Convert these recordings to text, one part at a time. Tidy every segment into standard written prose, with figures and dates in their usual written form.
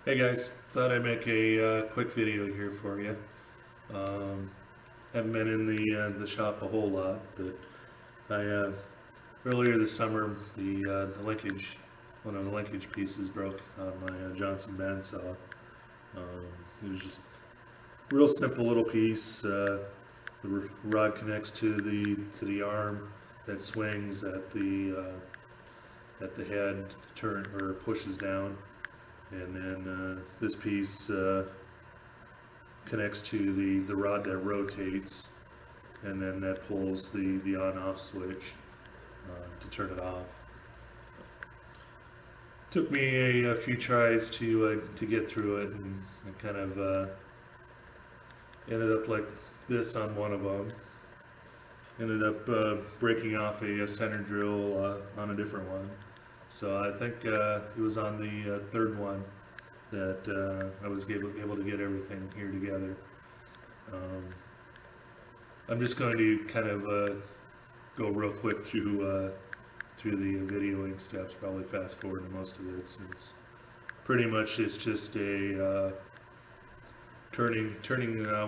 Hey guys, thought I'd make a quick video here for you. Haven't been in the shop a whole lot, but I earlier this summer the linkage, one of the linkage pieces broke on my Johnson bandsaw. It was just a real simple little piece. The rod connects to the arm that swings at the head, turn or pushes down. And then this piece connects to the rod that rotates, and then that pulls the on-off switch to turn it off. Took me a few tries to get through it, and I kind of ended up like this on one of them. Ended up breaking off a center drill on a different one. So I think it was on the third one that I was able to get everything here together. I'm just going to kind of go real quick through the videoing steps, probably fast forward to most of it, since pretty much it's just a turning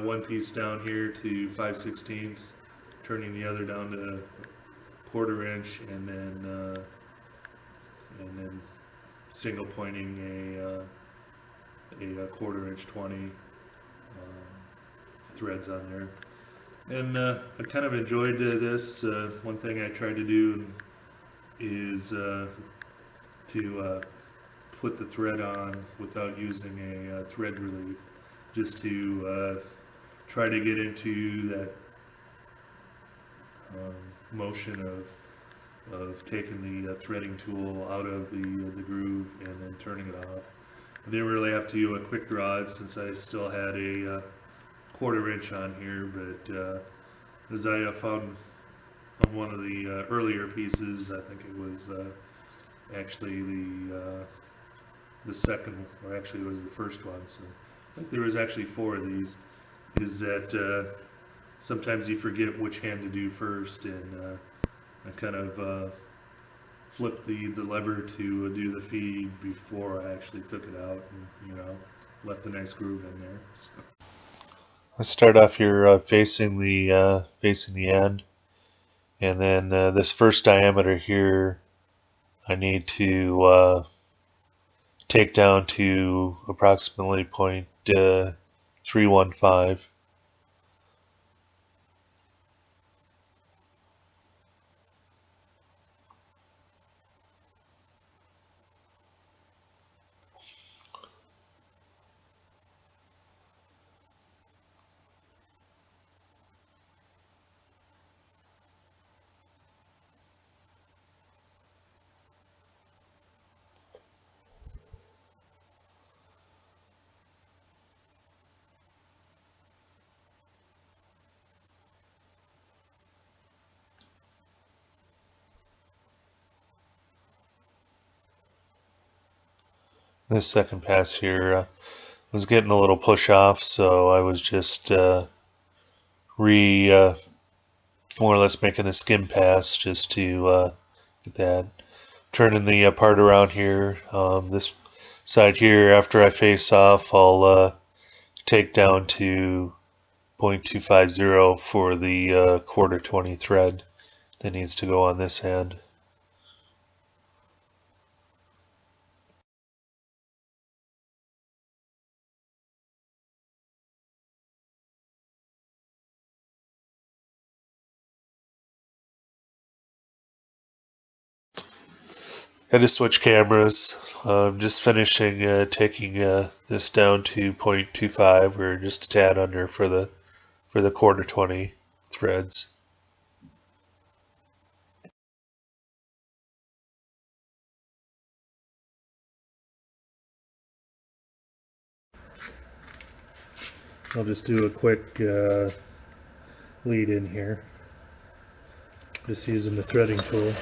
one piece down here to 5/16, turning the other down to 1/4 inch, and then single pointing a 1/4 inch 20 threads on there. And I kind of enjoyed this. One thing I tried to do is to put the thread on without using a thread relief, just to try to get into that motion of taking the threading tool out of the groove and then turning it off. I didn't really have to do a quick draw since I still had a 1/4 inch on here, but as I found on one of the earlier pieces, I think it was actually the second, or actually it was the first one, so I think there was actually 4 of these, is that sometimes you forget which hand to do first, and I kind of flipped the lever to do the feed before I actually took it out, and left the nice groove in there. So. Let's start off here facing the end, and then this first diameter here I need to take down to approximately 0.315. This second pass here was getting a little push off, so I was just more or less making a skim pass just to get that. Turning the part around here, this side here, after I face off, I'll take down to 0.250 for the 1/4 20 thread that needs to go on this end. Had to switch cameras. Just finishing taking this down to 0.25, or just a tad under for the 1/4 20 threads. I'll just do a quick lead in here, just using the threading tool.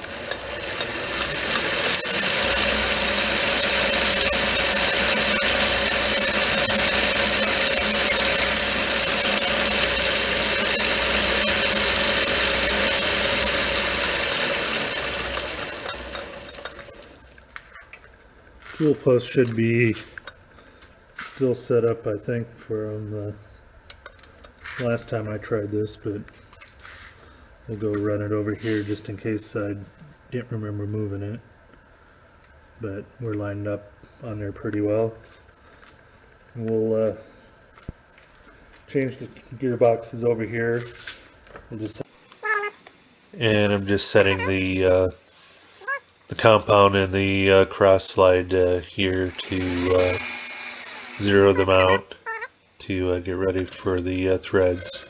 Tool post should be still set up, I think, from the last time I tried this, but we'll go run it over here just in case I didn't remember moving it. But we're lined up on there pretty well. We'll change the gearboxes over here. We'll just, and I'm just setting the compound and the cross slide here to zero them out to get ready for the threads.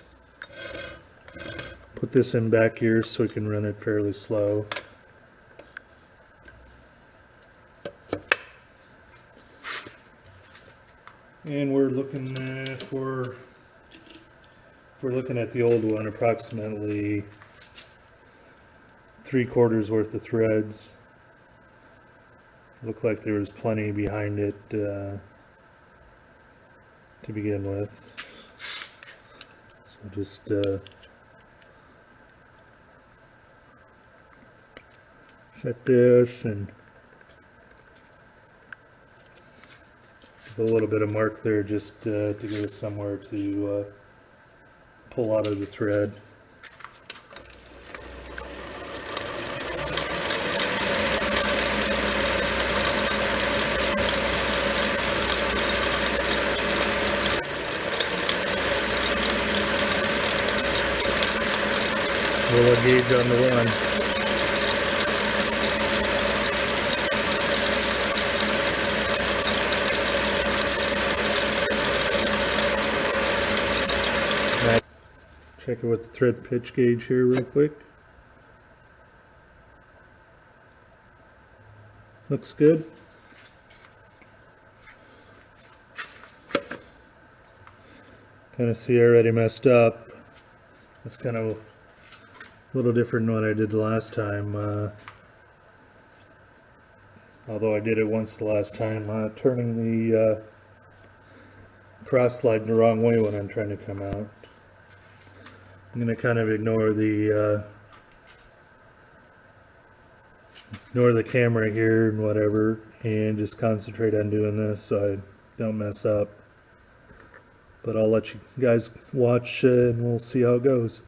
put this in back here so we can run it fairly slow. And we're looking for, if we're looking at the old one, approximately 3/4 worth of threads. Looked like there was plenty behind it to begin with. So just set this and a little bit of mark there just to give us somewhere to pull out of the thread. Roll a gauge on the one. Check it with the thread pitch gauge here real quick. Looks good. Kind of see I already messed up. It's kind of a little different than what I did the last time. Although I did it once the last time, turning the cross slide the wrong way when I'm trying to come out. I'm going to kind of ignore the camera here and whatever, and just concentrate on doing this so I don't mess up. But I'll let you guys watch and we'll see how it goes.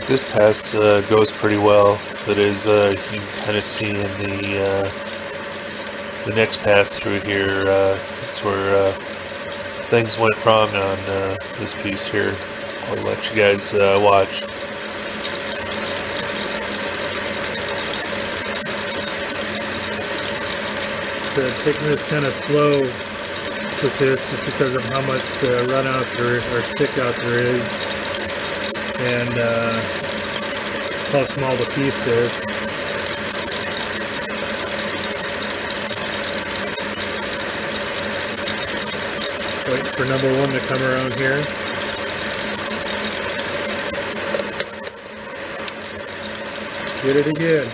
This pass goes pretty well, but as you can kind of see in the next pass through here, it's where things went wrong on this piece here. I'll let you guys watch. So taking this kind of slow with this just because of how much run out there or stick out there is, and how small the piece is. Wait for number one to come around here. Get it again.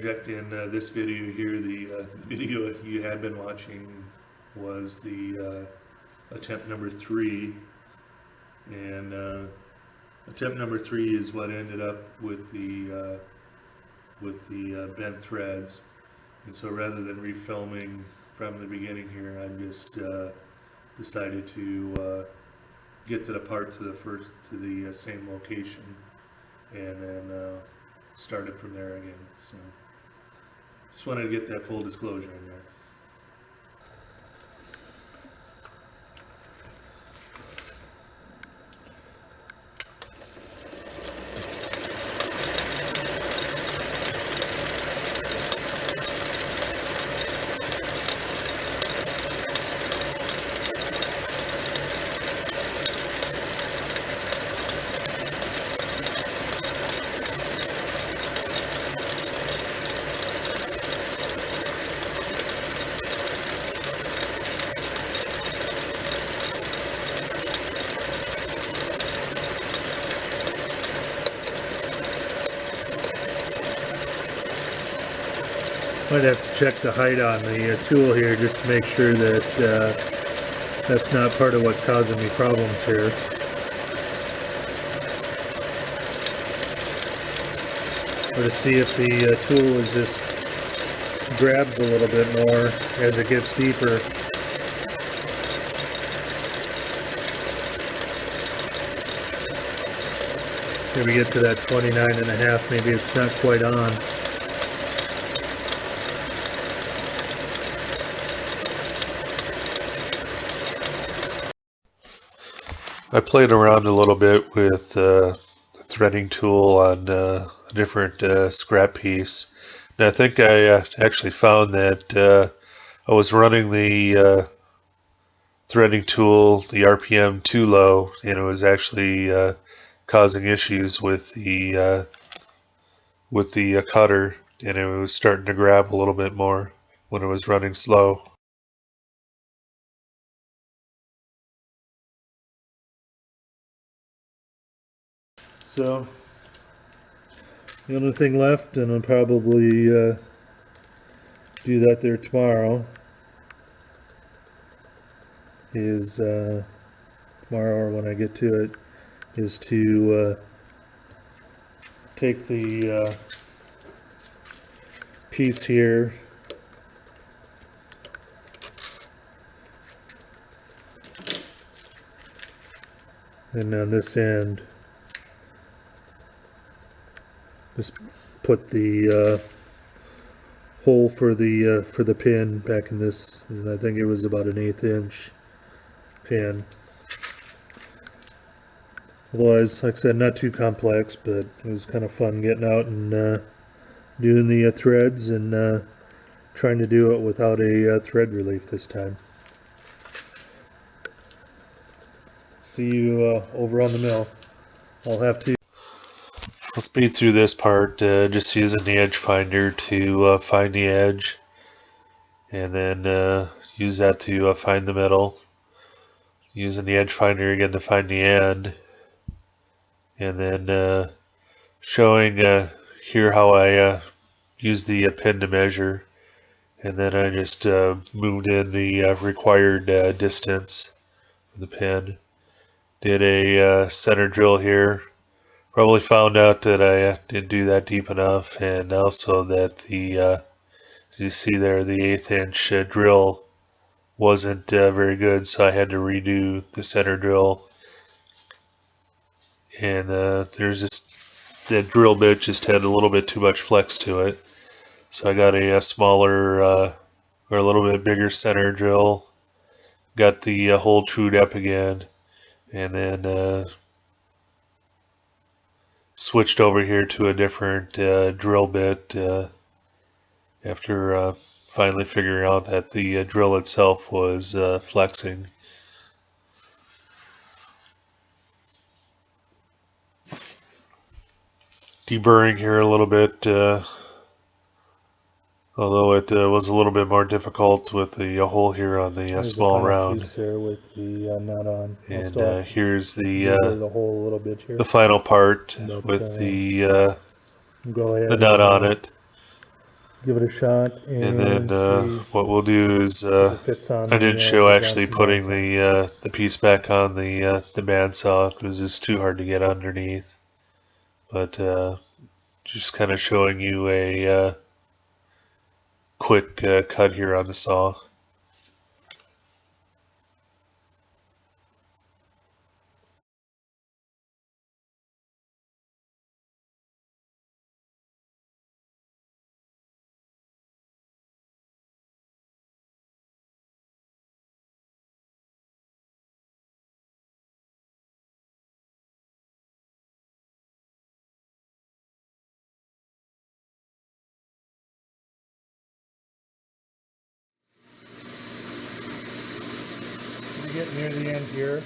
interject in this video here. The video you had been watching was the attempt number 3, and attempt number 3 is what ended up with the bent threads. And so rather than refilming from the beginning here, I just decided to get to the part to the same location, and then start it from there again. So just wanted to get that full disclosure in there. Might have to check the height on the tool here just to make sure that that's not part of what's causing me problems here. Or to see if the tool is just grabs a little bit more as it gets deeper. Maybe get to that 29.5, maybe it's not quite on. I played around a little bit with the threading tool on a different scrap piece, and I think I actually found that I was running the threading tool, the RPM, too low, and it was actually causing issues with the cutter, and it was starting to grab a little bit more when it was running slow. So the only thing left, and I'll probably do that there tomorrow, is tomorrow or when I get to it, is to take the piece here and on this end just put the hole for the pin back in this, and I think it was about an 1/8 inch pin. Otherwise, like I said, not too complex, but it was kind of fun getting out and doing the threads and trying to do it without a thread relief this time. See you over on the mill. I'll have to I'll speed through this part, just using the edge finder to find the edge, and then use that to find the middle. Using the edge finder again to find the end, and then showing here how I use the pin to measure, and then I just moved in the required distance for the pin. Did a center drill here. Probably found out that I didn't do that deep enough, and also that the, as you see there, the 1/8 inch drill wasn't very good, so I had to redo the center drill. And there's just, that drill bit just had a little bit too much flex to it. So I got a smaller, or a little bit bigger center drill, got the hole trued up again, and then switched over here to a different drill bit after finally figuring out that the drill itself was flexing. Deburring here a little bit, although it was a little bit more difficult with the hole here on the small round. there with the nut on. And here's the hole a little bit here. final part But, with the go ahead nut on and, it. give it a shot And and then see what we'll do is if it fits on I didn't show the actually Johnson putting bandsaw. the piece back on the bandsaw because it's too hard to get underneath. But just kind of showing you a quick cut here on the saw. We get near the end here.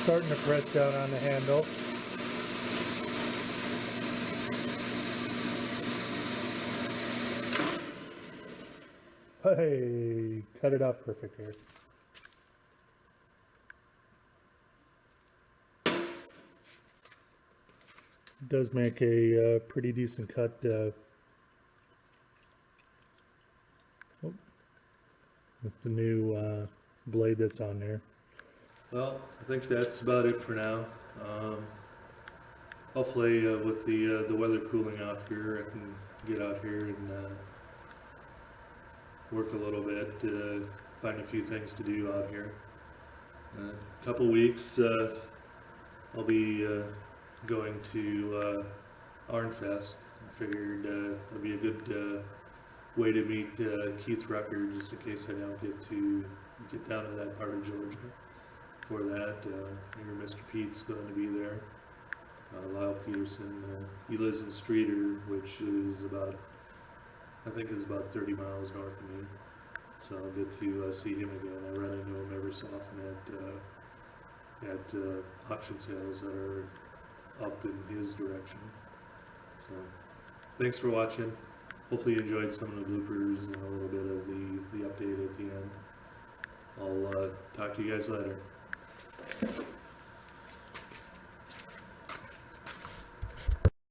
Starting to press down on the handle. Hey, cut it off perfect here. It does make a pretty decent cut. With the new blade that's on there. Well, I think that's about it for now. Hopefully, with the weather cooling off here, I can get out here and work a little bit, find a few things to do out here. A couple weeks, I'll be going to Arnfest. I figured it'd be a good way to meet Keith Rucker, just in case I don't get down to that part of Georgia. For that, your Mr. Pete's going to be there. Lyle Peterson, he lives in Streeter, which is about, I think is about 30 miles north of me. So I'll get to see him again. I run into him every so often at auction sales that are up in his direction. So thanks for watching. Hopefully you enjoyed some of the bloopers and a little bit of the update at the end. I'll talk to you guys later.